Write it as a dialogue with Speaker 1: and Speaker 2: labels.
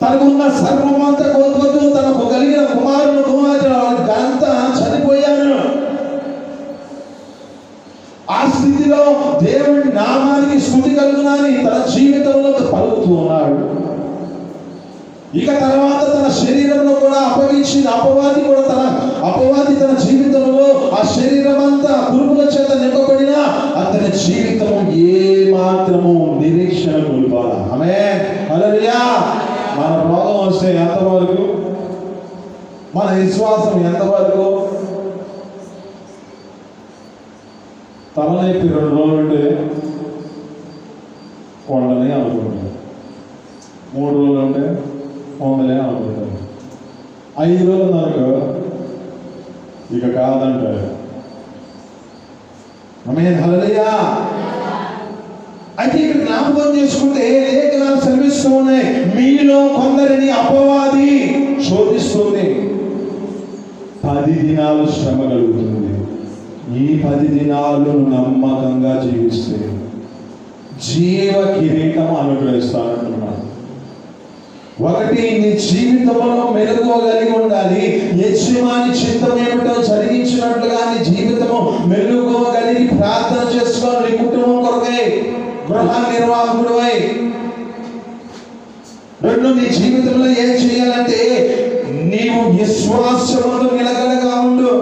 Speaker 1: తనకున్న సర్వమంతా కోల్పోతూ తనకు కలిగిన కుమారుడు కుమార్తె అంతా చనిపోయాను. ఆ స్థితిలో దేవుని నామానికి స్తుతి కలుగునని తన జీవితంలో పలుకుతూ ఉన్నాడు. ఇక తర్వాత తన శరీరంలో కూడా అప్పగించిన అపవాది తన జీవితంలో ఆ శరీరం అంతా పురుగుల చేత నింపబడినా అతని జీవితం ఏ మాత్రము నిరీక్షణ కోల్పోల. ఆమేన్, హల్లెలూయా. మన రోగం వస్తే ఎంతవరకు, మన విశ్వాసం ఎంతవరకు? తలనొప్పి 2 రోజులు ఉంటే కొండలే అనుకుంటారు, 3 రోజులు ఉంటే పొందలే అనుకుంటారు, 5 రోజులు నాకు ఇక కాదంటారు. ఆమేన్, హల్లెలూయా. అయితే ఇక్కడ జ్ఞాపకం చేసుకుంటే లేఖనాలు శ్రమిస్తూ ఉన్నాయి, మీలో కొందరిని అపవాది శోధిస్తుంది. 10 దినాలు శ్రమ కలుగుతుంది. ఈ 10 దినాలు నమ్మకంగా జీవిస్తే జీవ కిరీటం అనుగ్రహిస్తానంటున్నాను. ఒకటి, నీ జీవితంలో మెలుగుగలిగి ఉండాలి. యజమాని చిత్తం ఏమిటో జరిగించినట్లుగా నీ జీవితము మెలుగుగలిగి ప్రార్థన చేసుకోవాలి. నీ కుటుంబం కొరకై, గృహ నిర్వాహకుడివై. 2, నీ జీవితంలో ఏం చేయాలంటే నీవు విశ్వాసముతో నిలకడగా ఉండు.